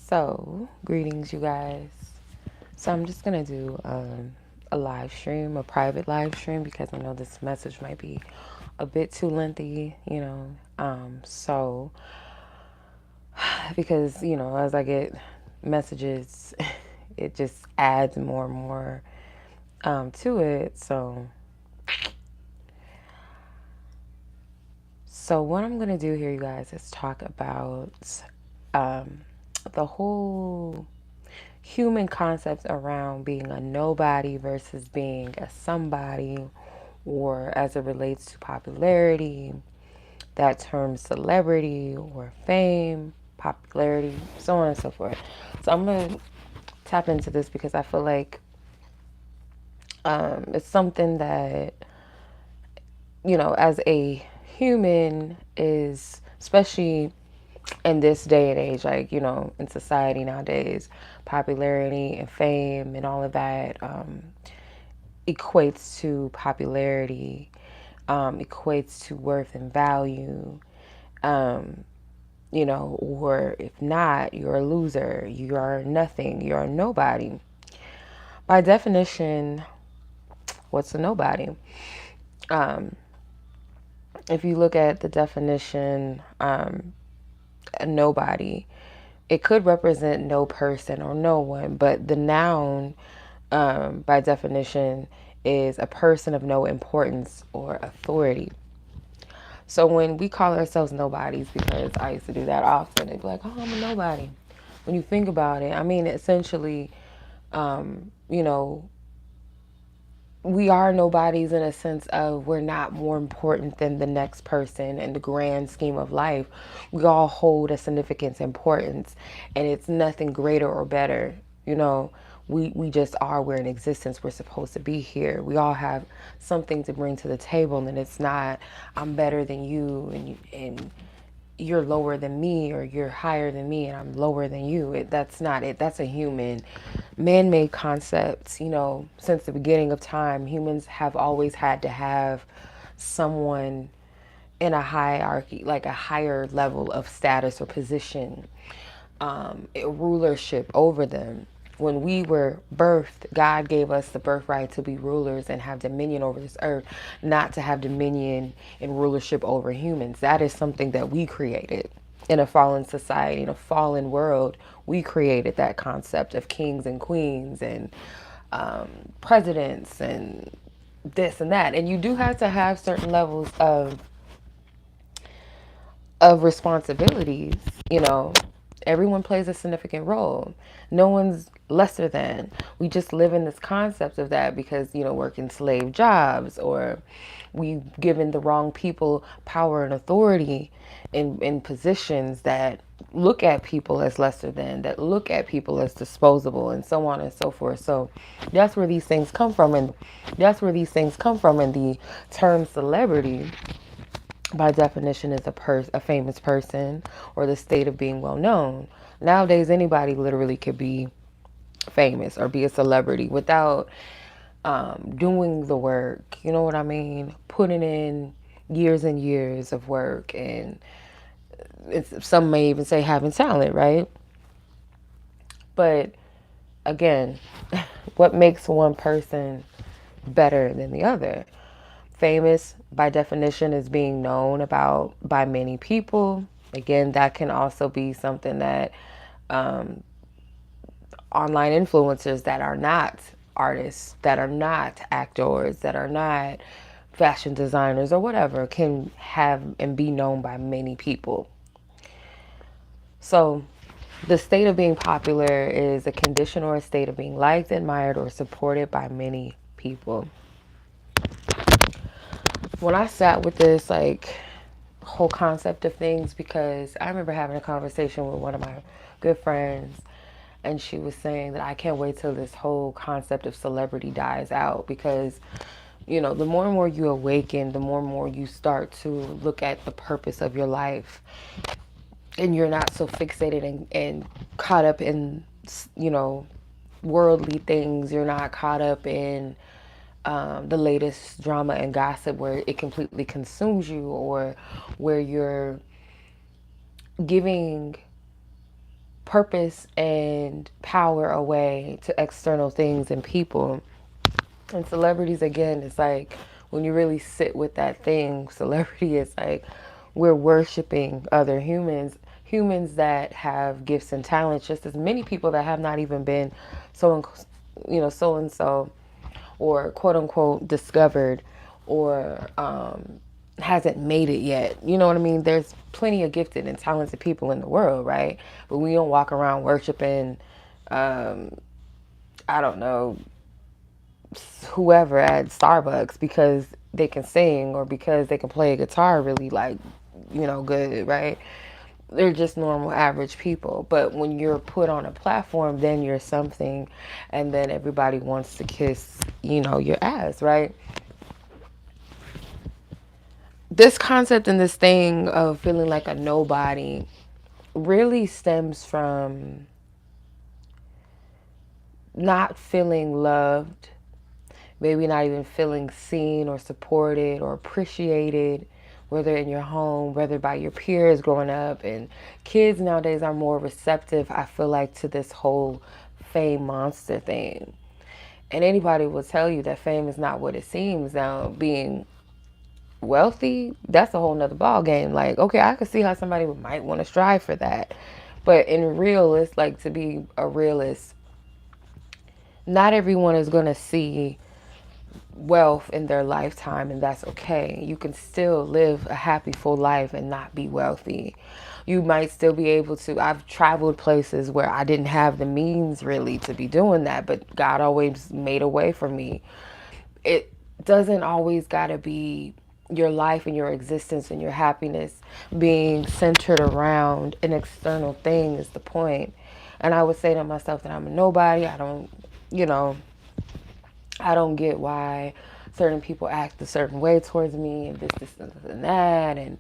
So, greetings, you guys. So, I'm just gonna do a live stream, a private live stream, because I know this message might be a bit too lengthy. Because as I get messages, it just adds more and more to it. So, what I'm gonna do here, you guys, is talk about um, the whole human concepts around being a nobody versus being a somebody, or as it relates to popularity, that term celebrity or fame, popularity, so on and so forth. So I'm going to tap into this because I feel like it's something that, as a human is, especially in this day and age, like, in society nowadays, popularity and fame and all of that equates to popularity, equates to worth and value, or if not, you're a loser, you're nothing, you're a nobody. By definition, what's a nobody? If you look at the definition, a nobody, it could represent no person or no one, but the noun, by definition, is a person of no importance or authority. So when we call ourselves nobodies, because I used to do that often, they'd be like, oh, I'm a nobody. When you think about it, I mean, essentially, you know, we are nobodies in a sense of we're not more important than the next person in the grand scheme of life. We all hold a significant importance, and it's nothing greater or better. You know, we just are. We're in existence. We're supposed to be here. We all have something to bring to the table, and it's not I'm better than you, and you're lower than me, or you're higher than me and I'm lower than you. That's not it. That's a human man-made concept. Since the beginning of time, humans have always had to have someone in a hierarchy, like a higher level of status or position, rulership over them. When we were birthed, God gave us the birthright to be rulers and have dominion over this earth, not to have dominion and rulership over humans. That is something that we created in a fallen society, in a fallen world. We created that concept of kings and queens and presidents and this and that. And you do have to have certain levels of responsibilities. you know Everyone plays a significant role. No one's lesser than. We just live in this concept of that because working slave jobs, or we've given the wrong people power and authority in positions that look at people as lesser than, that look at people as disposable, and so on and so forth. So that's where these things come from, and the term celebrity, by definition, is a famous person, or the state of being well known. Nowadays, anybody literally could be famous or be a celebrity without doing the work. You know what I mean? Putting in years and years of work, and some may even say having talent, right? But again, what makes one person better than the other? Famous, by definition, is being known about by many people. Again, that can also be something that online influencers that are not artists, that are not actors, that are not fashion designers or whatever, can have and be known by many people. So, the state of being popular is a condition or a state of being liked, admired, or supported by many people. When I sat with this, like, whole concept of things, because I remember having a conversation with one of my good friends, and she was saying that I can't wait till this whole concept of celebrity dies out, because the more and more you awaken, the more and more you start to look at the purpose of your life, and you're not so fixated and caught up in worldly things. You're not caught up in the latest drama and gossip where it completely consumes you, or where you're giving purpose and power away to external things and people. And celebrities, again, it's like when you really sit with that thing, celebrity is like we're worshiping other humans, humans that have gifts and talents, just as many people that have not even been so, so and so, or quote unquote discovered, or hasn't made it yet. You know what I mean? There's plenty of gifted and talented people in the world, right? But we don't walk around worshiping, I don't know, whoever at Starbucks because they can sing or because they can play a guitar really like, good, right? They're just normal average people. But when you're put on a platform, then you're something, and then everybody wants to kiss, your ass, right? This concept and this thing of feeling like a nobody really stems from not feeling loved, maybe not even feeling seen or supported or appreciated, whether in your home, whether by your peers growing up. And kids nowadays are more receptive, I feel like, to this whole fame monster thing. And anybody will tell you that fame is not what it seems. Now, being wealthy, that's a whole nother ball game. Like, okay, I could see how somebody might want to strive for that. But in real, it's like, to be a realist, not everyone is going to see wealth in their lifetime, and that's okay. You can still live a happy, full life and not be wealthy. You might still be able to. I've traveled places where I didn't have the means really to be doing that, but God always made a way for me. It doesn't always got to be your life and your existence and your happiness being centered around an external thing is the point. And I would say to myself that I'm a nobody. You know, I don't get why certain people act a certain way towards me and this, and that. And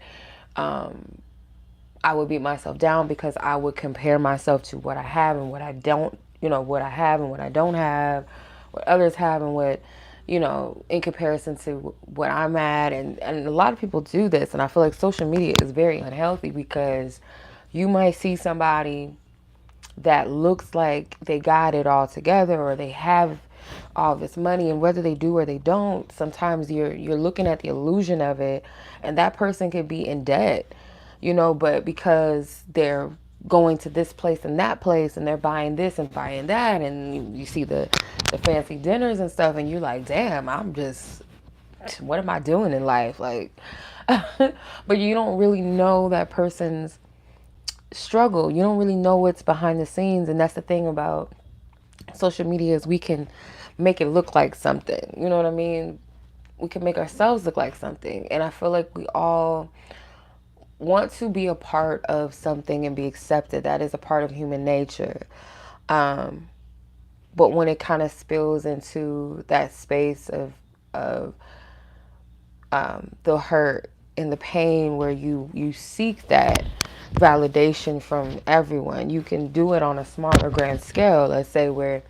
I would beat myself down because I would compare myself to what I have and what I don't, what I have and what I don't have, what others have and what, in comparison to what I'm at. And a lot of people do this. And I feel like social media is very unhealthy because you might see somebody that looks like they got it all together or they have all this money, and whether they do or they don't, sometimes you're looking at the illusion of it, and that person could be in debt, but because they're going to this place and that place and they're buying this and buying that, and you see the fancy dinners and stuff, and you're like, damn, what am I doing in life, like? But you don't really know that person's struggle. You don't really know what's behind the scenes. And that's the thing about social media, is we can make it look like something. You know what I mean? We can make ourselves look like something. And I feel like we all want to be a part of something and be accepted. That is a part of human nature. But when it kind of spills into that space of the hurt and the pain, where you seek that validation from everyone, you can do it on a smaller grand scale. Let's say where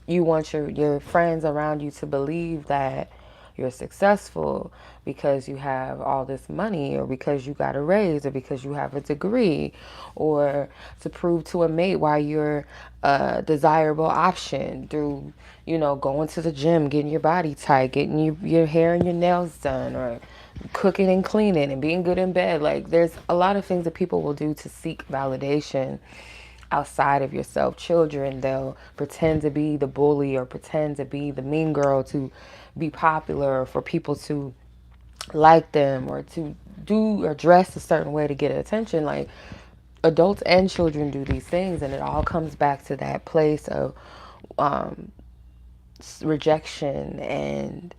you want your friends around you to believe that you're successful because you have all this money, or because you got a raise, or because you have a degree, or to prove to a mate why you're a desirable option through, going to the gym, getting your body tight, getting your hair and your nails done, or cooking and cleaning and being good in bed. Like, there's a lot of things that people will do to seek validation outside of yourself. Children, they'll pretend to be the bully or pretend to be the mean girl to be popular, or for people to like them, or to do or dress a certain way to get attention. Like, adults and children do these things, and it all comes back to that place of rejection and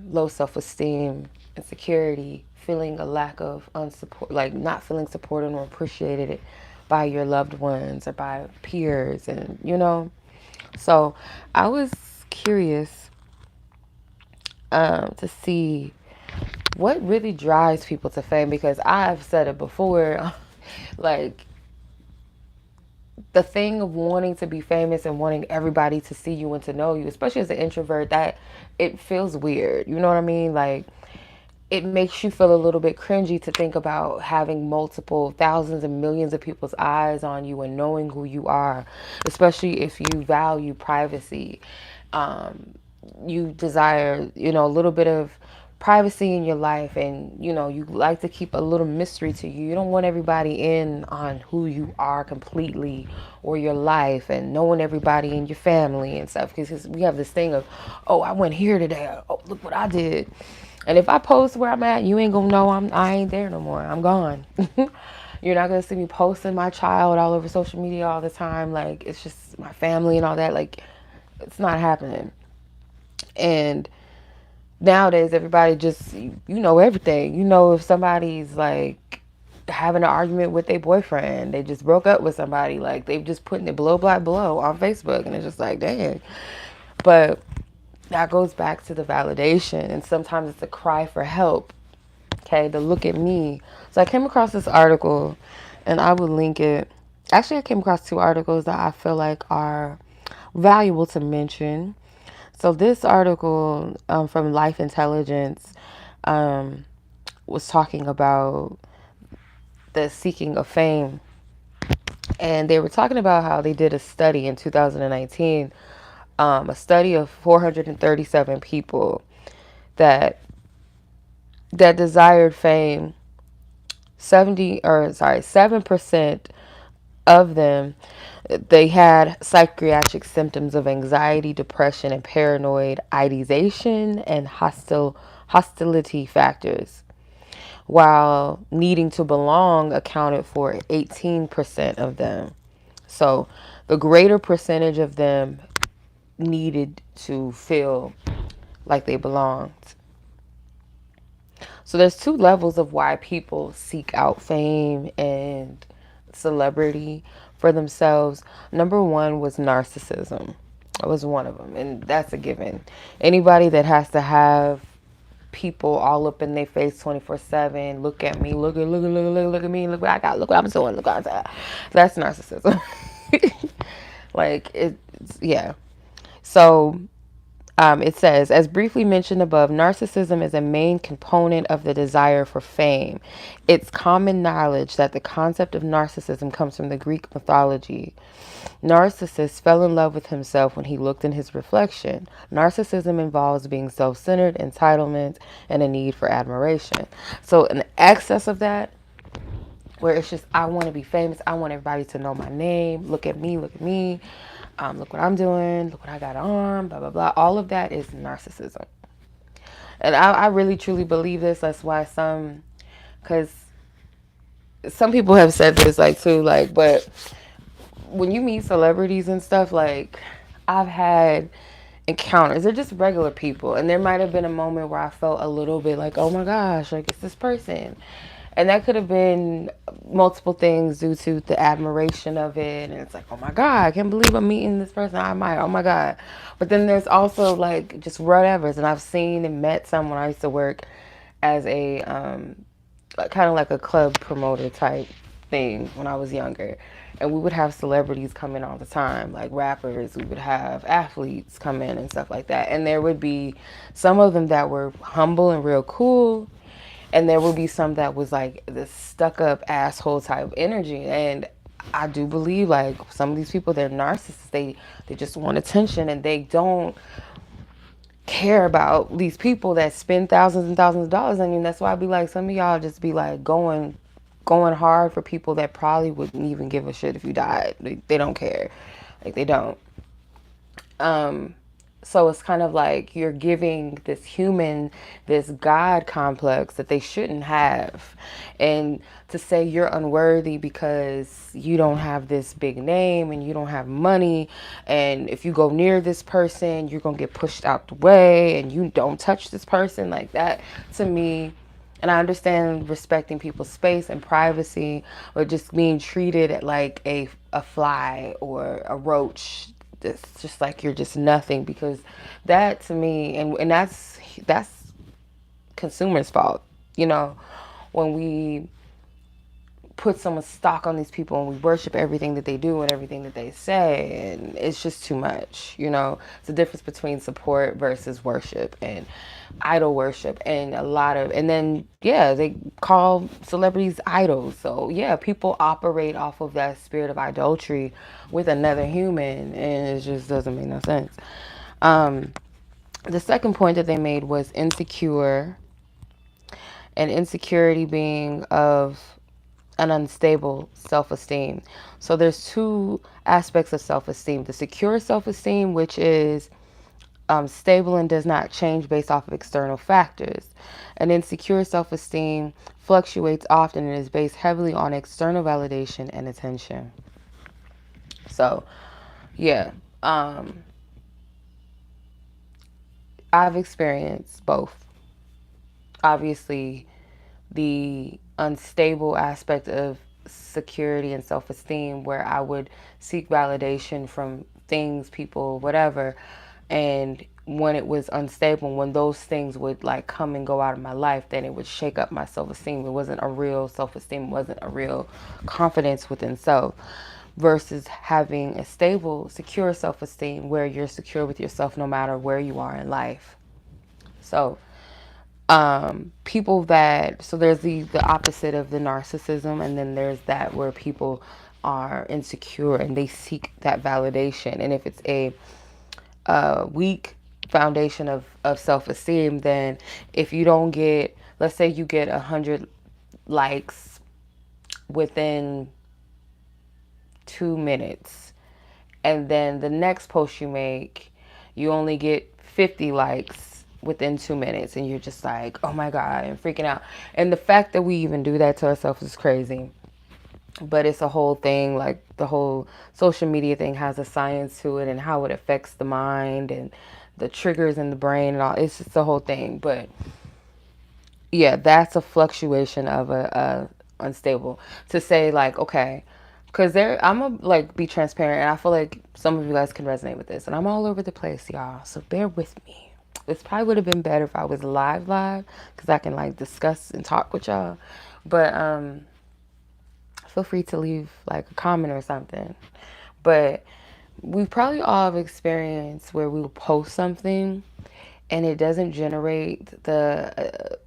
low self-esteem, insecurity, feeling a lack of unsupport, like not feeling supported or appreciated by your loved ones or by peers. And so I was curious to see what really drives people to fame, because I've said it before, like, the thing of wanting to be famous and wanting everybody to see you and to know you, especially as an introvert, that it feels weird. You know what I mean? Like, it makes you feel a little bit cringy to think about having multiple thousands and millions of people's eyes on you and knowing who you are, especially if you value privacy. Um, you desire, a little bit of privacy in your life, and you like to keep a little mystery to you. You don't want everybody in on who you are completely, or your life, and knowing everybody in your family and stuff, because we have this thing of, oh, I went here today, oh, look what I did. And if I post where I'm at, you ain't gonna know I ain't there no more. I'm gone. You're not gonna see me posting my child all over social media all the time. Like, it's just my family and all that. Like, it's not happening. And nowadays, everybody just, you know everything. You know if somebody's like having an argument with their boyfriend, they just broke up with somebody, like they've just putting it below black below on Facebook, and it's just like, dang. But that goes back to the validation, and sometimes it's a cry for help. Okay, to look at me. So I came across this article, and I would link it. Actually, I came across two articles that I feel like are valuable to mention. So this article from Life Intelligence um, was talking about the seeking of fame, and they were talking about how they did a study in 2019, a study of 437 people that desired fame. 7% of them, they had psychiatric symptoms of anxiety, depression, and paranoid ideation and hostility factors, while needing to belong accounted for 18% of them. So the greater percentage of them needed to feel like they belonged. So there's two levels of why people seek out fame and celebrity for themselves. Number one was narcissism. It was one of them, and that's a given. Anybody that has to have people all up in their face 24/7, look at me, look at me, look what I got, look what I'm doing, look what I'm doing. That's narcissism. Like, it's, yeah. So it says, as briefly mentioned above, narcissism is a main component of the desire for fame. It's common knowledge that the concept of narcissism comes from the Greek mythology. Narcissus fell in love with himself when he looked in his reflection. Narcissism involves being self-centered, entitlement, and a need for admiration. So an excess of that, where it's just, I want to be famous, I want everybody to know my name, look at me, look what I'm doing, look what I got on, blah, blah, blah. All of that is narcissism. And I really, truly believe this. That's why because some people have said this, like, too, like, but when you meet celebrities and stuff, like, I've had encounters. They're just regular people. And there might have been a moment where I felt a little bit like, oh my gosh, like, it's this person. And that could have been multiple things due to the admiration of it. And it's like, oh my God, I can't believe I'm meeting this person. I might, oh my God. But then there's also like just whatevers. And I've seen and met someone. I used to work as a kind of like a club promoter type thing when I was younger. And we would have celebrities come in all the time, like rappers. We would have athletes come in and stuff like that. And there would be some of them that were humble and real cool. And there would be some that was like this stuck up asshole type energy. And I do believe like some of these people, they're narcissists. They just want attention, and they don't care about these people that spend thousands and thousands of dollars. I mean, that's why I'd be like, some of y'all just be like going hard for people that probably wouldn't even give a shit if you died. They don't care. Like, they don't. So it's kind of like you're giving this human this God complex that they shouldn't have. And to say you're unworthy because you don't have this big name and you don't have money, and if you go near this person, you're going to get pushed out the way, and you don't touch this person, like that, to me. And I understand respecting people's space and privacy, or just being treated like a fly or a roach. It's just like you're just nothing, because that to me, and that's consumers' fault. You know, when we put so much stock on these people and we worship everything that they do and everything that they say, and it's just too much. It's the difference between support versus worship and idol worship, and a lot of, and then yeah, they call celebrities idols. So yeah, people operate off of that spirit of idolatry with another human, and it just doesn't make no sense. The second point that they made was insecure, and insecurity being of an unstable self-esteem. So there's two aspects of self-esteem: the secure self-esteem, which is stable and does not change based off of external factors. An insecure self-esteem fluctuates often and is based heavily on external validation and attention. So yeah, I've experienced both. Obviously, the unstable aspect of security and self esteem, where I would seek validation from things, people, whatever. And when it was unstable, when those things would like come and go out of my life, then it would shake up my self esteem. It wasn't a real self esteem, wasn't a real confidence within self. Versus having a stable, secure self esteem where you're secure with yourself no matter where you are in life. So, people that, so there's the opposite of the narcissism, and then there's that where people are insecure and they seek that validation. And if it's a weak foundation of self-esteem, then if you don't get, let's say you get 100 likes within 2 minutes, and then the next post you make, you only get 50 likes within 2 minutes, and you're just like, oh my God, I'm freaking out. And the fact that we even do that to ourselves is crazy. But it's a whole thing, like the whole social media thing has a science to it and how it affects the mind and the triggers in the brain and all. It's just the whole thing. But yeah, that's a fluctuation of a unstable. To say like, okay, because I'm gonna like be transparent, and I feel like some of you guys can resonate with this, and I'm all over the place, y'all, so bear with me. This probably would have been better if I was live, because I can like discuss and talk with y'all. But feel free to leave like a comment or something. But we probably all have experienced where we will post something and it doesn't generate what's the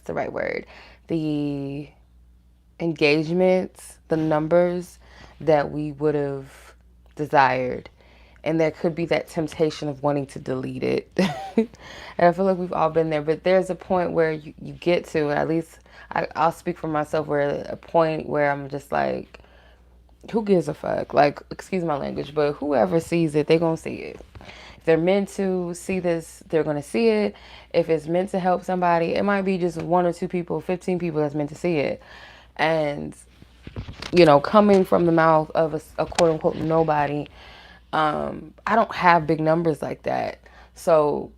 right word, the engagements, the numbers that we would have desired. And there could be that temptation of wanting to delete it. And I feel like we've all been there, but there's a point where you get to, at least I'll speak for myself, where a point where I'm just like, who gives a fuck? Like, excuse my language, but whoever sees it, they're going to see it. If they're meant to see this, they're going to see it. If it's meant to help somebody, it might be just one or two people, 15 people that's meant to see it. And, coming from the mouth of a quote unquote nobody, I don't have big numbers like that. So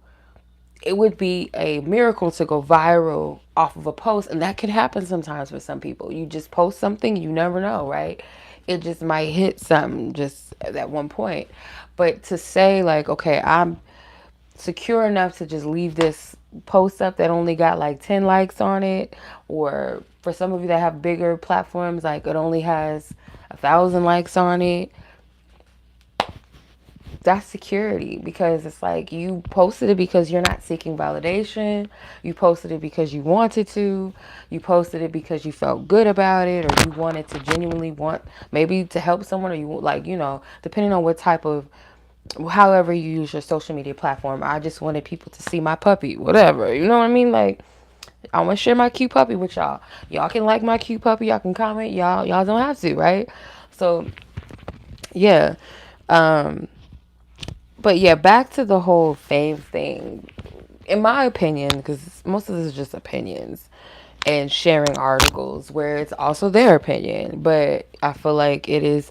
it would be a miracle to go viral off of a post. And that can happen sometimes for some people. You just post something, you never know, right? It just might hit something just at one point. But to say like, okay, I'm secure enough to just leave this post up that only got like 10 likes on it, or for some of you that have bigger platforms, like it only has 1,000 likes on it, that's security, because it's like you posted it because you're not seeking validation. You posted it because you wanted to. You posted it because you felt good about it, or you wanted to genuinely want maybe to help someone, or you like, depending on what type of, however you use your social media platform. I just wanted people to see my puppy, whatever. You know what I mean? Like, I want to share my cute puppy with y'all. Y'all can like my cute puppy. Y'all can comment. Y'all don't have to, right? So, yeah. But yeah, back to the whole fame thing. In my opinion, because most of this is just opinions and sharing articles where it's also their opinion, but I feel like it is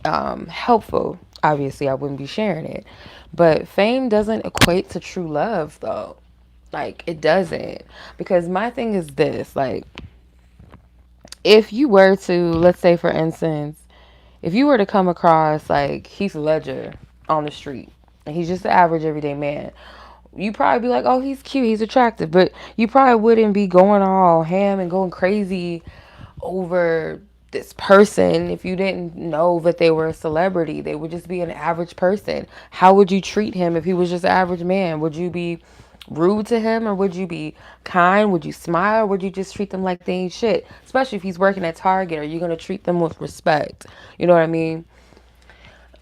helpful. Obviously, I wouldn't be sharing it. But fame doesn't equate to true love, though. Like, it doesn't. Because my thing is this, like, if you were to, let's say, for instance, if you were to come across, like, Heath Ledger on the street, and he's just an average everyday man, you probably be like, oh, he's cute, he's attractive, but you probably wouldn't be going all ham and going crazy over this person if you didn't know that they were a celebrity? They would just be an average person. How would you treat him if he was just an average man? Would you be rude to him, or would you be kind? Would you smile, or would you just treat them like they ain't shit? Especially if he's working at Target, are you going to treat them with respect? You know what I mean?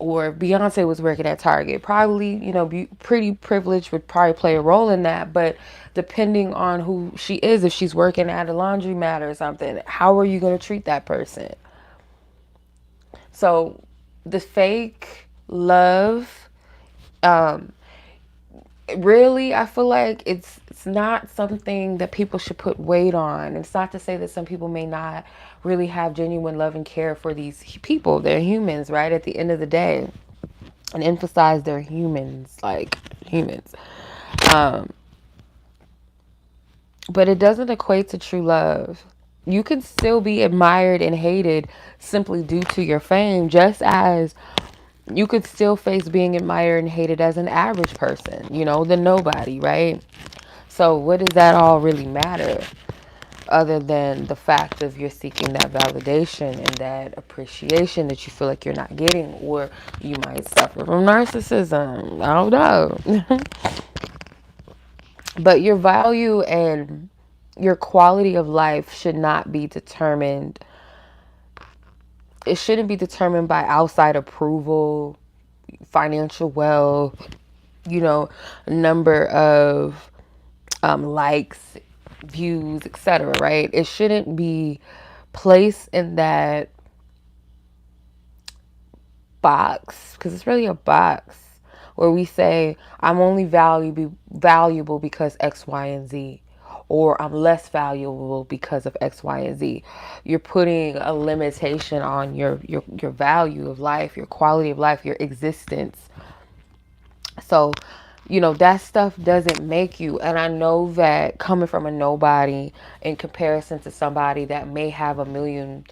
Or if Beyonce was working at Target, probably, be pretty privileged would probably play a role in that. But depending on who she is, if she's working at a laundromat or something, how are you going to treat that person? So the fake love, um, really, I feel like it's not something that people should put weight on. It's not to say that some people may not really have genuine love and care for these people. They're humans, right? At the end of the day, and emphasize they're humans, like humans. Um, but it doesn't equate to true love. You can still be admired and hated simply due to your fame, just as you could still face being admired and hated as an average person, the nobody, right? So what does that all really matter other than the fact of you're seeking that validation and that appreciation that you feel like you're not getting, or you might suffer from narcissism. I don't know. But your value and your quality of life should not be determined. It shouldn't be determined by outside approval, financial wealth, number of likes, views, etc. Right? It shouldn't be placed in that box, because it's really a box where we say I'm only valuable because X, Y, and Z, or I'm less valuable because of X, Y, and Z. You're putting a limitation on your value of life, your quality of life, your existence. So, that stuff doesn't make you. And I know that coming from a nobody in comparison to somebody that may have 1 million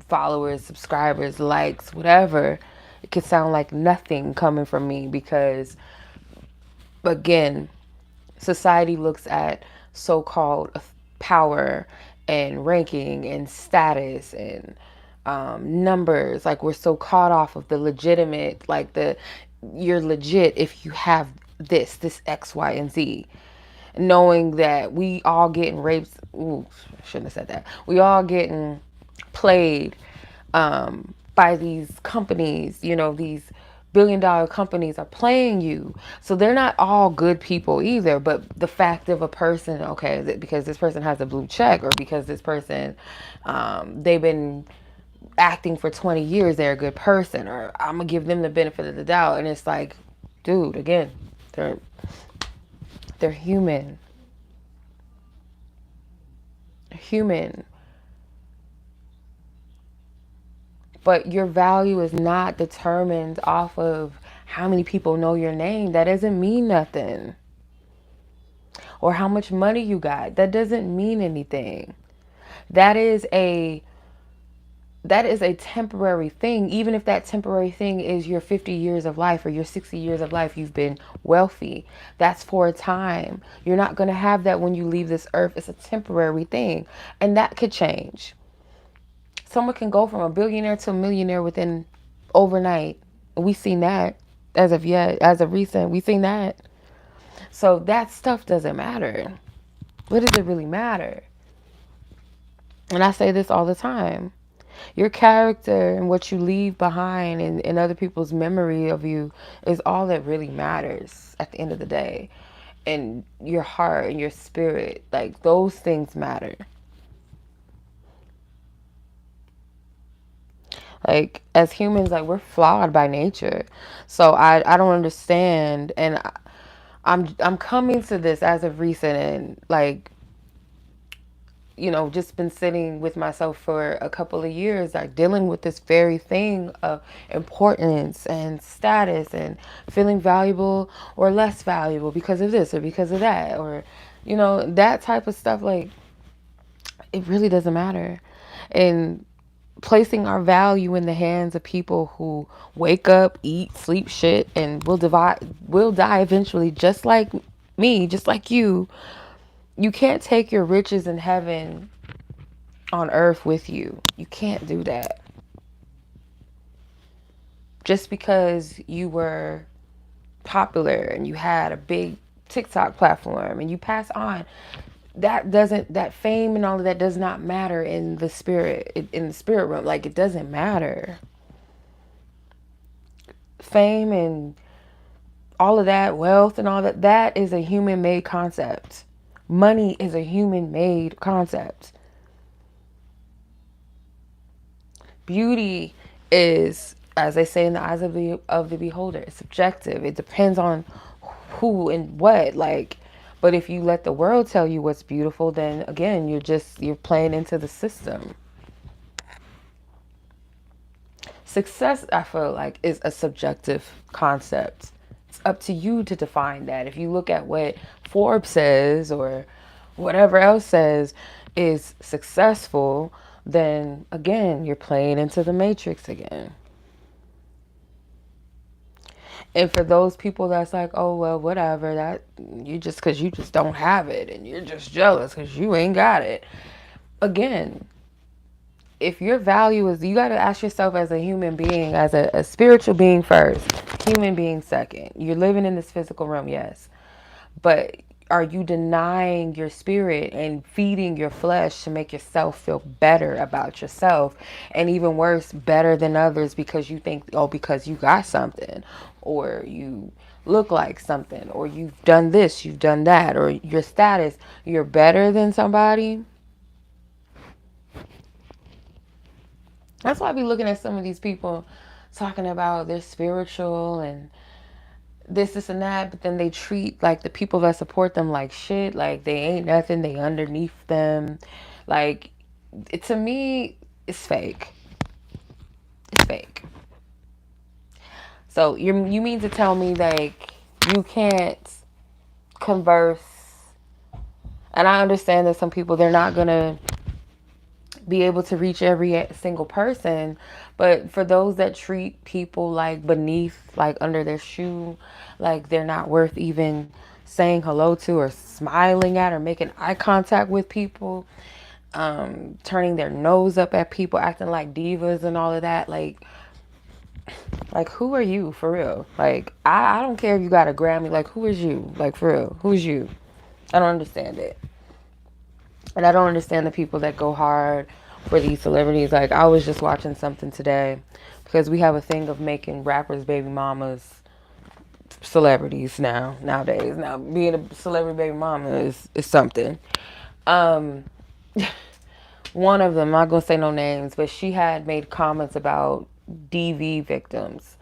followers, subscribers, likes, whatever, it could sound like nothing coming from me because, again, society looks at so-called power and ranking and status and numbers. Like, we're so caught off of the legitimate, like you're legit if you have this X, Y, and Z. Knowing that we all getting raped. Ooh, I shouldn't have said that. We all getting played by these companies, these billion-dollar companies are playing you. So they're not all good people either. But the fact of a person, okay, is it because this person has a blue check, or because this person, they've been acting for 20 years, they're a good person, or I'm gonna give them the benefit of the doubt. And it's like, dude, again, they're human. Human. But your value is not determined off of how many people know your name. That doesn't mean nothing. Or how much money you got. That doesn't mean anything. That is a temporary thing. Even if that temporary thing is your 50 years of life or your 60 years of life, you've been wealthy. That's for a time. You're not going to have that when you leave this earth. It's a temporary thing. And that could change. Someone can go from a billionaire to a millionaire within overnight. We've seen that as of recent. We've seen that. So that stuff doesn't matter. What does it really matter? And I say this all the time. Your character and what you leave behind and other people's memory of you is all that really matters at the end of the day. And your heart and your spirit, like, those things matter. Like, as humans, like, we're flawed by nature. So I don't understand. And I'm coming to this as of recent, and like, just been sitting with myself for a couple of years, like dealing with this very thing of importance and status and feeling valuable or less valuable because of this or because of that, or, that type of stuff. Like, it really doesn't matter. And placing our value in the hands of people who wake up, eat, sleep, shit, and will die eventually, just like me, just like you. You can't take your riches in heaven on earth with you. You can't do that. Just because you were popular and you had a big TikTok platform and you pass on, that fame and all of that does not matter in the spirit, in the spirit realm. Like, it doesn't matter. Fame and all of that, wealth and all that, that is a human made concept. Money is a human made concept. Beauty is, as they say, in the eyes of the beholder. It's subjective. It depends on who and what. Like, but if you let the world tell you what's beautiful, then again, you're playing into the system. Success, I feel like, is a subjective concept. It's up to you to define that. If you look at what Forbes says or whatever else says is successful, then again, you're playing into the matrix again. And for those people that's like, oh, well, whatever, that you just, because you just don't have it and you're just jealous because you ain't got it. Again, if your value is, you got to ask yourself as a human being, as a spiritual being first, human being second. You're living in this physical realm, yes. But are you denying your spirit and feeding your flesh to make yourself feel better about yourself? And even worse, better than others because you think, oh, because you got something, or you look like something, or you've done this, you've done that, or your status, you're better than somebody? That's why I be looking at some of these people talking about they're spiritual and this, and that, but then they treat like the people that support them like shit, like they ain't nothing, they underneath them. Like, to me, it's fake. It's fake. So you mean to tell me like you can't converse? And I understand that some people, they're not gonna be able to reach every single person, but for those that treat people like beneath, like under their shoe, like they're not worth even saying hello to or smiling at or making eye contact with people, turning their nose up at people, acting like divas and all of that, like who are you for real? Like, I don't care if you got a Grammy, like who is you? Like, for real, who's you? I don't understand it. And I don't understand the people that go hard for these celebrities. Like, I was just watching something today because we have a thing of making rappers baby mamas celebrities nowadays. Now, being a celebrity baby mama is something. Um, One of them, I'm not gonna say no names, but she had made comments about DV victims,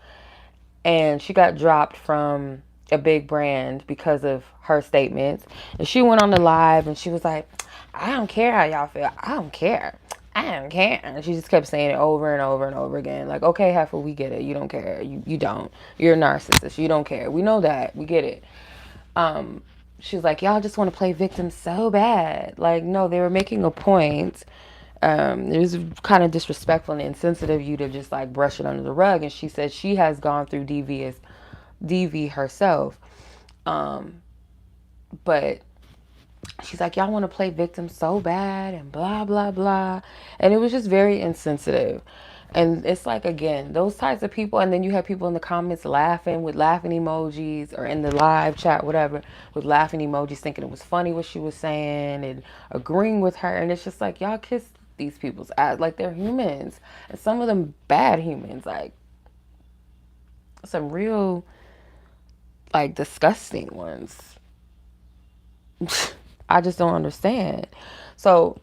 and she got dropped from a big brand because of her statements. And she went on the live and she was like, I don't care how y'all feel. I don't care. I don't care. And she just kept saying it over and over and over again. Like, okay, Heifer, we get it. You don't care. You don't. You're a narcissist. You don't care. We know that. We get it. She was like, y'all just want to play victim so bad. Like, no, they were making a point. It was kind of disrespectful and insensitive of you to just like brush it under the rug. And she said she has gone through DV herself. But she's like, y'all want to play victim so bad and blah, blah, blah. And it was just very insensitive. And it's like, again, those types of people. And then you have people in the comments laughing with laughing emojis, or in the live chat, whatever, with laughing emojis, thinking it was funny what she was saying and agreeing with her. And it's just like, y'all kiss these people's ass. Like, they're humans. And some of them bad humans. Like, some real, like, disgusting ones. I just don't understand. So,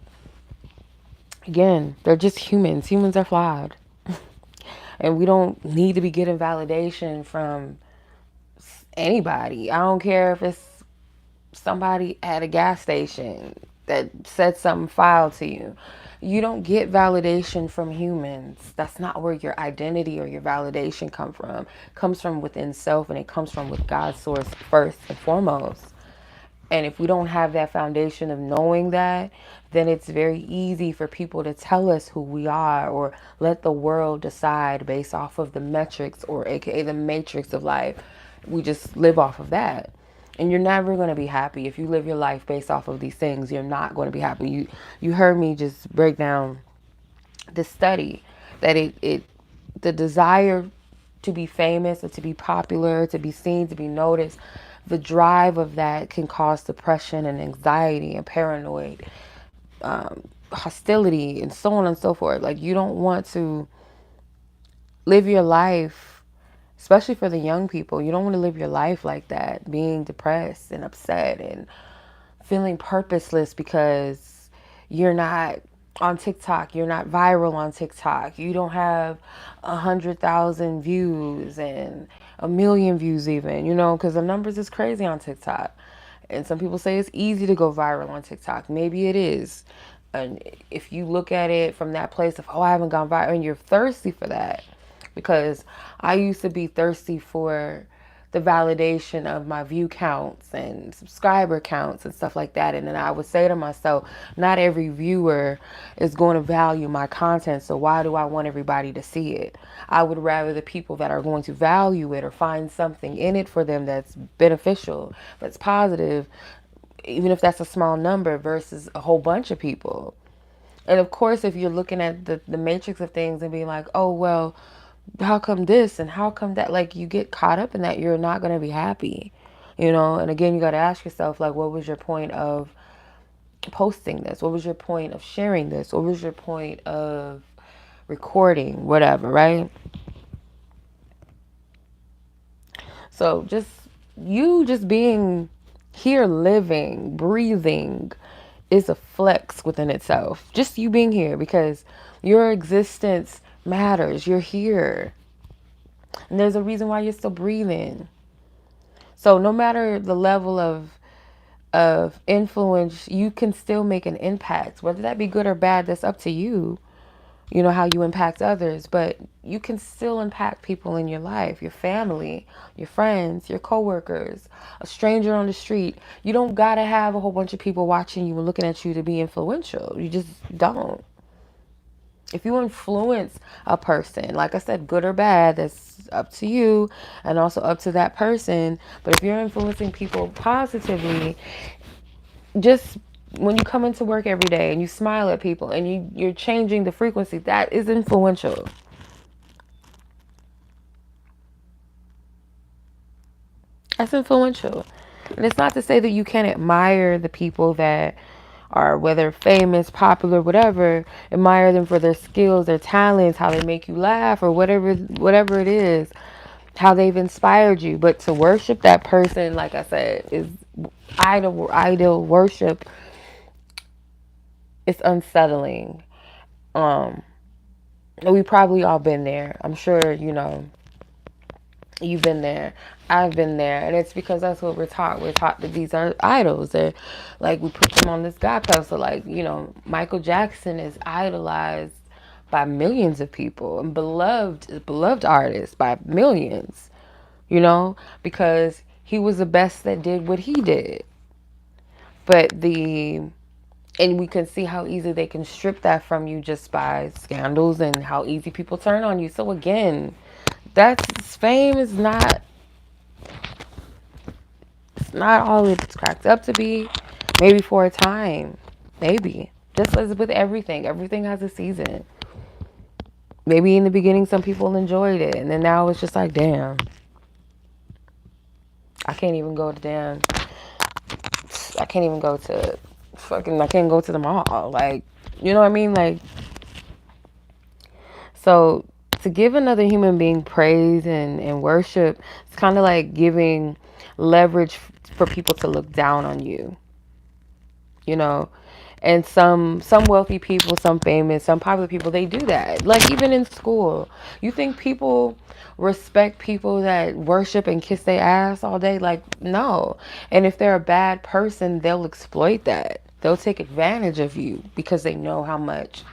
again, they're just humans. Humans are flawed. And we don't need to be getting validation from anybody. I don't care if it's somebody at a gas station that said something foul to you. You don't get validation from humans. That's not where your identity or your validation comes from within self, and it comes from with God's source first and foremost. And if we don't have that foundation of knowing that, then it's very easy for people to tell us who we are, or let the world decide based off of the metrics, or AKA the matrix of life. We just live off of that. And you're never going to be happy if you live your life based off of these things. You're not going to be happy. You heard me just break down the study that it the desire to be famous or to be popular, to be seen, to be noticed, the drive of that can cause depression and anxiety and paranoid, hostility, and so on and so forth. Like, you don't want to live your life, especially for the young people. You don't want to live your life like that, being depressed and upset and feeling purposeless because you're not on TikTok, you're not viral on TikTok, you don't have 100,000 views and 1 million views even, because the numbers is crazy on TikTok. And some people say it's easy to go viral on TikTok. Maybe it is. And if you look at it from that place of, oh, I haven't gone viral, and you're thirsty for that, because I used to be thirsty for the validation of my view counts and subscriber counts and stuff like that. And then I would say to myself, not every viewer is going to value my content, so why do I want everybody to see it? I would rather the people that are going to value it or find something in it for them that's beneficial, that's positive, even if that's a small number versus a whole bunch of people. And of course, if you're looking at the matrix of things and being like, oh, well, how come this and how come that, like, you get caught up in that, you're not going to be happy, And again, you got to ask yourself, like, what was your point of posting this? What was your point of sharing this? What was your point of recording, whatever, right? So just being here, living, breathing, is a flex within itself. Just you being here, because your existence matters. You're here. And there's a reason why you're still breathing. So no matter the level of influence, you can still make an impact. Whether that be good or bad, that's up to you. You know how you impact others, but you can still impact people in your life, your family, your friends, your coworkers, a stranger on the street. You don't gotta have a whole bunch of people watching you and looking at you to be influential. You just don't. If you influence a person, like I said, good or bad, that's up to you and also up to that person. But if you're influencing people positively, just when you come into work every day and you smile at people and you're changing the frequency, that is influential. That's influential. And it's not to say that you can't admire the people that are, whether famous, popular, whatever, admire them for their skills, their talents, how they make you laugh, or whatever it is, how they've inspired you. But to worship that person, like I said, is idol worship. It's unsettling. Um, we probably all been there. I'm sure, you've been there. I've been there. And it's because that's what we're taught. We're taught that these are idols. They're like, we put them on this God pedestal. Like, Michael Jackson is idolized by millions of people and beloved artist by millions, because he was the best that did what he did. But and we can see how easy they can strip that from you just by scandals and how easy people turn on you. So again, that's fame is not, it's not all it's cracked up to be. Maybe for a time, maybe, just as with everything has a season. Maybe in the beginning some people enjoyed it, and then now it's just like, damn, I can't even go to damn I can't even go to I can't go to the mall, like, you know what I mean, like. So to give another human being praise and worship, it's kind of like giving leverage for people to look down on you, you know. And some wealthy people, some famous, some popular people, they do that. Like, even in school, you think people respect people that worship and kiss their ass all day? Like, no. And if they're a bad person, they'll exploit that. They'll take advantage of you because they know how much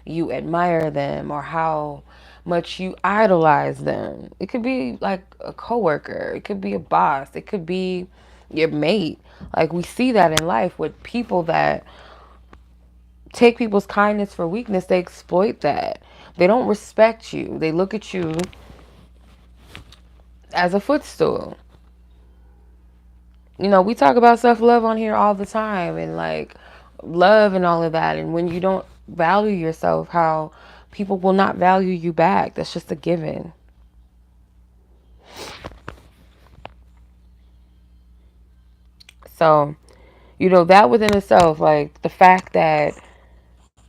you admire them or how much you idolize them. It could be like a coworker, it could be a boss, it could be your mate. Like, we see that in life with people that take people's kindness for weakness. They exploit that. They don't respect you. They look at you as a footstool. We talk about self-love on here all the time, and like love and all of that. And when you don't value yourself, how people will not value you back. That's just a given. So, that within itself, like the fact that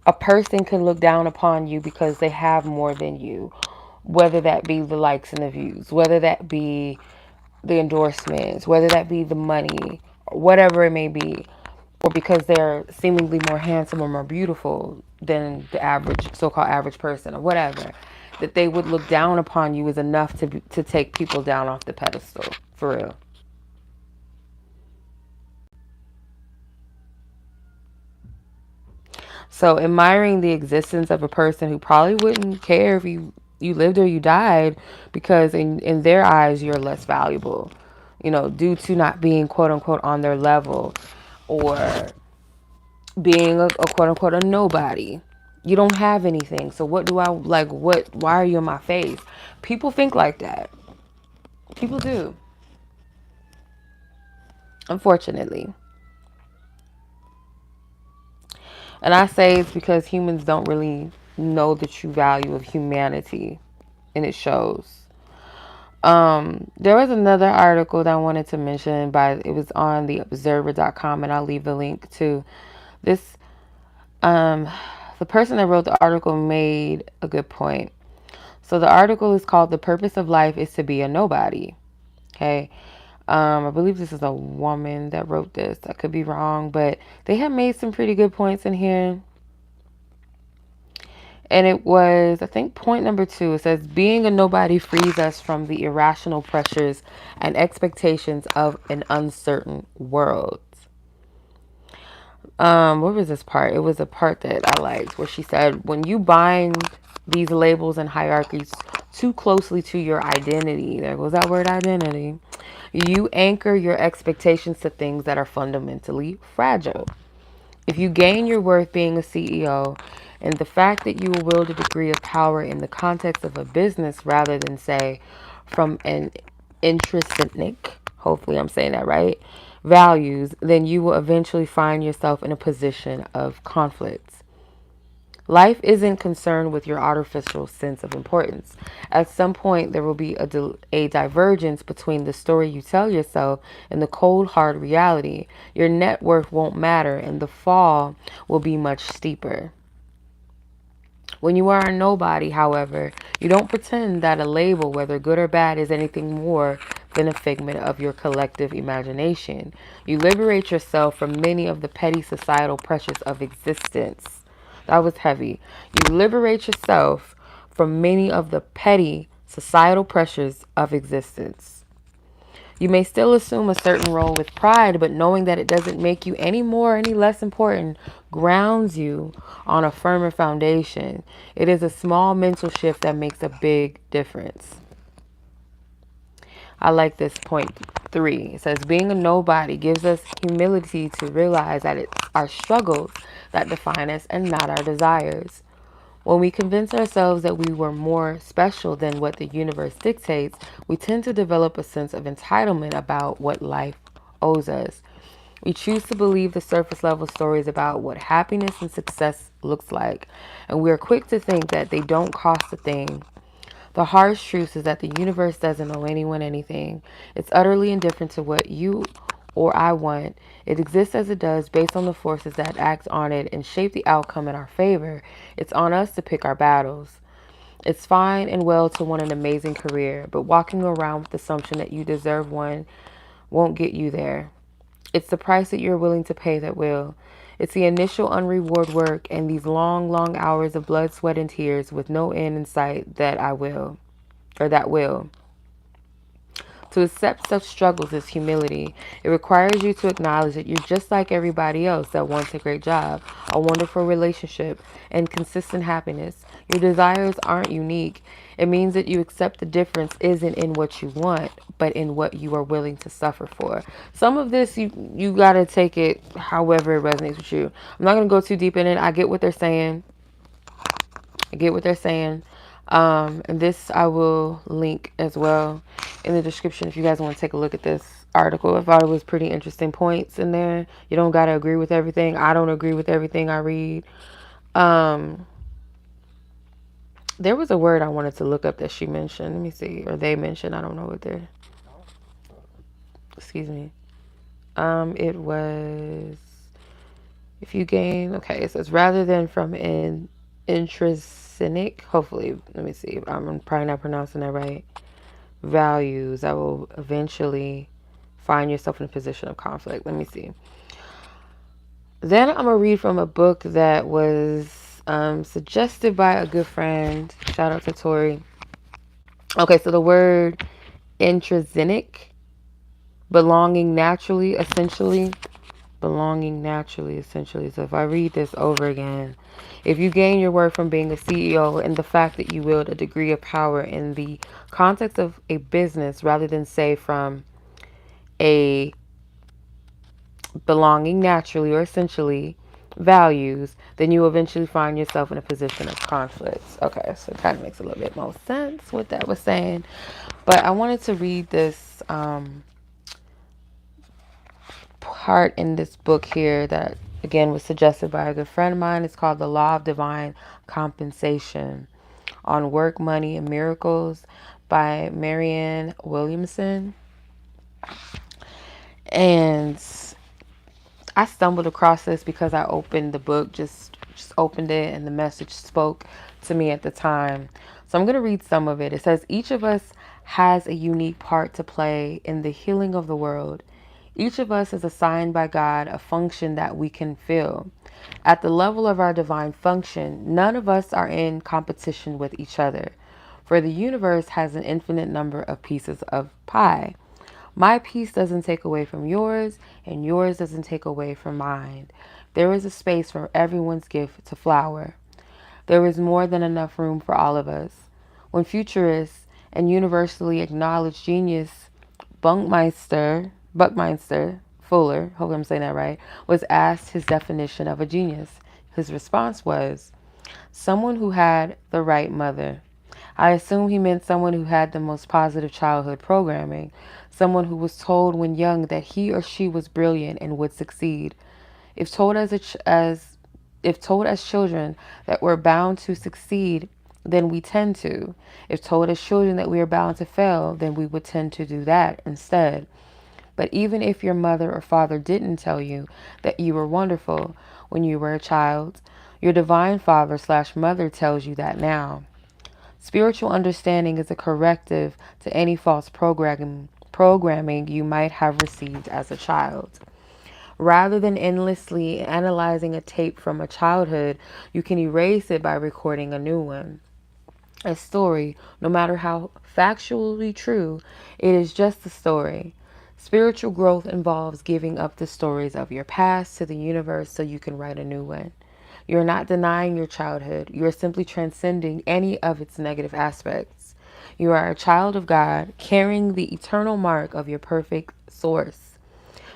a person can look down upon you because they have more than you, whether that be the likes and the views, whether that be the endorsements, whether that be the money, whatever it may be, or because they're seemingly more handsome or more beautiful than the average, so-called average person, or whatever, that they would look down upon you is enough to take people down off the pedestal, for real. So admiring the existence of a person who probably wouldn't care if you lived or you died, because in their eyes you're less valuable, due to not being quote unquote on their level, or being a quote unquote a nobody. You don't have anything. So what do I like why are you in my face? People think like that. People do. Unfortunately. And I say it's because humans don't really know the true value of humanity, and it shows. There was another article that I wanted to mention, it was on the observer.com, and I'll leave the link to this. Um, the person that wrote the article made a good point. So the article is called "The Purpose of Life is to Be a Nobody." Okay. I believe this is a woman that wrote this. I could be wrong, but they have made some pretty good points in here. And it was, I think, point number 2. It says, being a nobody frees us from the irrational pressures and expectations of an uncertain world. What was this part? It was a part that I liked where she said, when you bind these labels and hierarchies too closely to your identity, there goes that word identity, you anchor your expectations to things that are fundamentally fragile. If you gain your worth being a CEO, and the fact that you will wield a degree of power in the context of a business rather than, say, from an intrinsic, hopefully I'm saying that right, values, then you will eventually find yourself in a position of conflict. Life isn't concerned with your artificial sense of importance. At some point, there will be a divergence between the story you tell yourself and the cold, hard reality. Your net worth won't matter, and the fall will be much steeper. When you are a nobody, however, you don't pretend that a label, whether good or bad, is anything more than a figment of your collective imagination. You liberate yourself from many of the petty societal pressures of existence. That was heavy. You liberate yourself from many of the petty societal pressures of existence. You may still assume a certain role with pride, but knowing that it doesn't make you any more or any less important grounds you on a firmer foundation. It is a small mental shift that makes a big difference. I like this point 3. It says, being a nobody gives us humility to realize that it's our struggles that define us and not our desires. When we convince ourselves that we were more special than what the universe dictates, we tend to develop a sense of entitlement about what life owes us. We choose to believe the surface level stories about what happiness and success looks like, and we are quick to think that they don't cost a thing. The harsh truth is that the universe doesn't owe anyone anything. It's utterly indifferent to what you or I want. It exists as it does based on the forces that act on it and shape the outcome in our favor. It's on us to pick our battles. It's fine and well to want an amazing career, but walking around with the assumption that you deserve one won't get you there. It's the price that you're willing to pay that will. It's the initial unrewarded work and these long, long hours of blood, sweat, and tears with no end in sight that will. To accept such struggles is humility. It requires you to acknowledge that you're just like everybody else that wants a great job, a wonderful relationship, and consistent happiness. Your desires aren't unique. It means that you accept the difference isn't in what you want, but in what you are willing to suffer for. Some of this, you got to take it however it resonates with you. I'm not going to go too deep in it. I get what they're saying. I get what they're saying. And this I will link as well. in the description if you guys want to take a look at this article. I thought it was pretty interesting points in there. You don't got to agree with everything. I don't agree with everything I read. Um, there was a word I wanted to look up that she mentioned. Let me see. Or they mentioned. I don't know what they're. Excuse me. It was. If you gain. Okay, it says rather than from an intrinsic. Hopefully. Let me see. I'm probably not pronouncing that right. Values. I will eventually find yourself in a position of conflict. Let me see. Then I'm going to read from a book that was suggested by a good friend. Shout out to Tori. Okay, so the word intrinsic, belonging naturally, essentially. Belonging naturally, essentially. So if I read this over again, if you gain your worth from being a CEO and the fact that you wield a degree of power in the context of a business rather than, say, from a belonging naturally or essentially values, then you eventually find yourself in a position of conflict. Okay, so it kind of makes a little bit more sense what that was saying. But I wanted to read this part in this book here that, again, was suggested by a good friend of mine. It's called The Law of Divine Compensation on Work, Money, and Miracles by Marianne Williamson. And I stumbled across this because I opened the book, just opened it, and the message spoke to me at the time. So I'm going to read some of it. It says, each of us has a unique part to play in the healing of the world. Each of us is assigned by God a function that we can fill. At the level of our divine function, none of us are in competition with each other, for the universe has an infinite number of pieces of pie. My piece doesn't take away from yours, and yours doesn't take away from mine. There is a space for everyone's gift to flower. There is more than enough room for all of us. When futurists and universally acknowledged genius Buckminster Fuller, hope I'm saying that right, was asked his definition of a genius, his response was, someone who had the right mother. I assume he meant someone who had the most positive childhood programming, someone who was told when young that he or she was brilliant and would succeed. If told if told as children that we're bound to succeed, then we tend to. If told as children that we are bound to fail, then we would tend to do that instead. But even if your mother or father didn't tell you that you were wonderful when you were a child, your divine father/mother tells you that now. Spiritual understanding is a corrective to any false programming you might have received as a child. Rather than endlessly analyzing a tape from a childhood, you can erase it by recording a new one. A story, no matter how factually true, it is just a story. Spiritual growth involves giving up the stories of your past to the universe so you can write a new one. You're not denying your childhood. You are simply transcending any of its negative aspects. You are a child of God, carrying the eternal mark of your perfect source.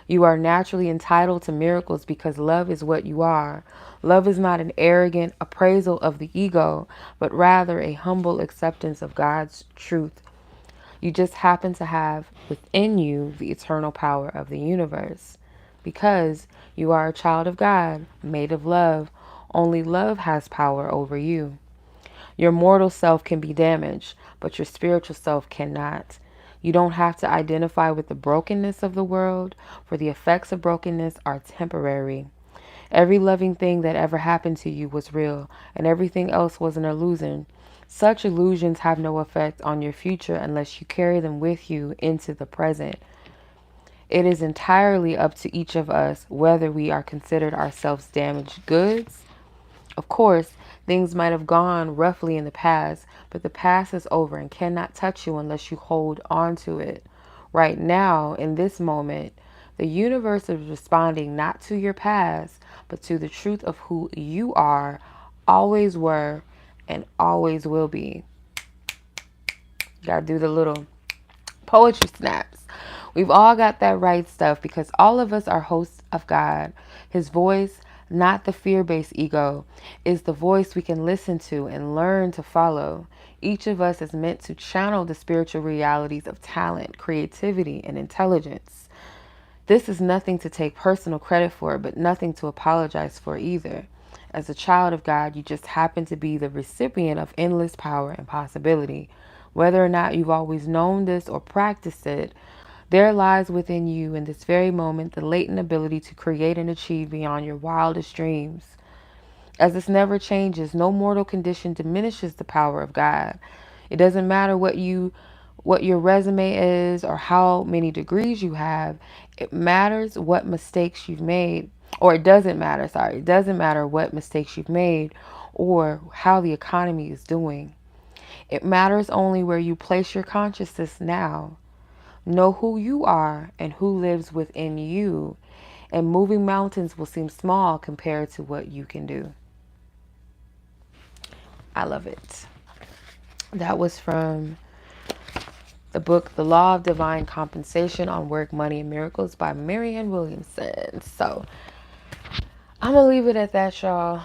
You are naturally entitled to miracles because love is what you are. Love is not an arrogant appraisal of the ego, but rather a humble acceptance of God's truth. You just happen to have within you the eternal power of the universe. Because you are a child of God, made of love, only love has power over you. Your mortal self can be damaged, but your spiritual self cannot. You don't have to identify with the brokenness of the world, for the effects of brokenness are temporary. Every loving thing that ever happened to you was real, and everything else was an illusion. Such illusions have no effect on your future unless you carry them with you into the present. It is entirely up to each of us whether we are considered ourselves damaged goods. Of course, things might have gone roughly in the past, but the past is over and cannot touch you unless you hold on to it. Right now, in this moment, the universe is responding not to your past, but to the truth of who you are, always were, and always will be. Gotta do the little poetry snaps. We've all got that right stuff because all of us are hosts of God. His voice, not the fear-based ego, is the voice we can listen to and learn to follow. Each of us is meant to channel the spiritual realities of talent, creativity, and intelligence. This is nothing to take personal credit for, but nothing to apologize for either. As a child of God, you just happen to be the recipient of endless power and possibility. Whether or not you've always known this or practiced it, there lies within you in this very moment the latent ability to create and achieve beyond your wildest dreams. As this never changes, no mortal condition diminishes the power of God. It doesn't matter what your resume is or how many degrees you have. It matters what mistakes you've made. Or it doesn't matter, sorry. It doesn't matter what mistakes you've made or how the economy is doing. It matters only where you place your consciousness now. Know who you are and who lives within you, and moving mountains will seem small compared to what you can do. I love it. That was from the book The Law of Divine Compensation on Work, Money, and Miracles by Marianne Williamson. So I'm going to leave it at that, y'all.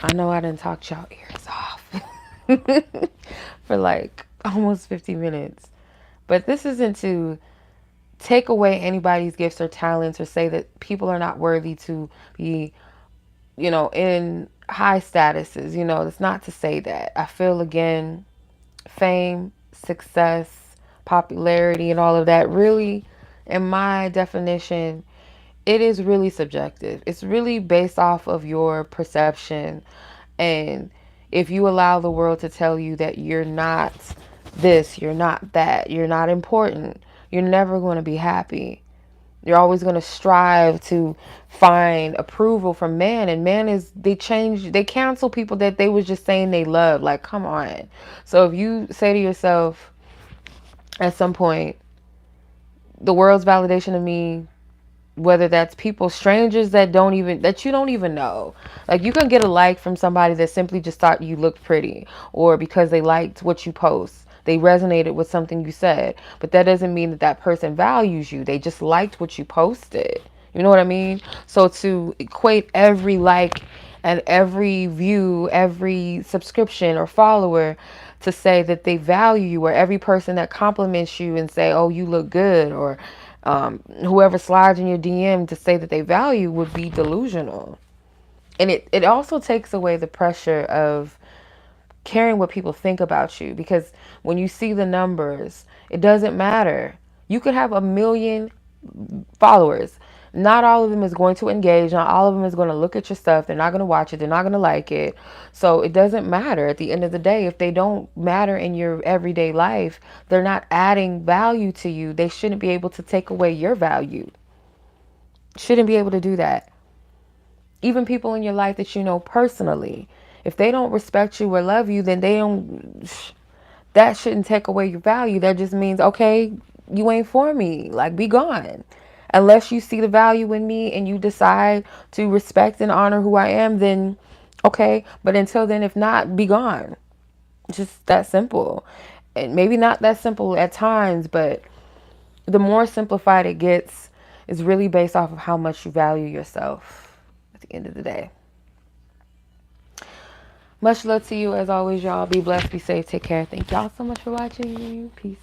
I know I didn't talk y'all ears off for like almost 50 minutes. But this isn't to take away anybody's gifts or talents or say that people are not worthy to be, in high statuses. It's not to say that. I feel, again, fame, success, popularity, and all of that really, in my definition, it is really subjective. It's really based off of your perception. And if you allow the world to tell you that you're not this, you're not that, you're not important, you're never going to be happy. You're always going to strive to find approval from man. And man they cancel people that they was just saying they love. Like, come on. So if you say to yourself at some point, the world's validation of me, whether that's people, strangers that you don't even know. Like, you can get a like from somebody that simply just thought you looked pretty, or because they liked what you post. They resonated with something you said, but that doesn't mean that that person values you. They just liked what you posted. You know what I mean? So to equate every like and every view, every subscription or follower to say that they value you, or every person that compliments you and say, oh, you look good, or whoever slides in your DM to say that they value, would be delusional. And it also takes away the pressure of caring what people think about you, because when you see the numbers, it doesn't matter. You could have 1 million followers. Not all of them is going to engage. Not all of them is going to look at your stuff. They're not going to watch it. They're not going to like it. So it doesn't matter. At the end of the day, if they don't matter in your everyday life, they're not adding value to you. They shouldn't be able to take away your value. Shouldn't be able to do that. Even people in your life that you know personally, if they don't respect you or love you, then that shouldn't take away your value. That just means, okay, you ain't for me. Like, be gone. Unless you see the value in me and you decide to respect and honor who I am, then okay. But until then, if not, be gone. Just that simple. And maybe not that simple at times, but the more simplified it gets is really based off of how much you value yourself at the end of the day. Much love to you as always, y'all. Be blessed, be safe, take care. Thank y'all so much for watching. Peace.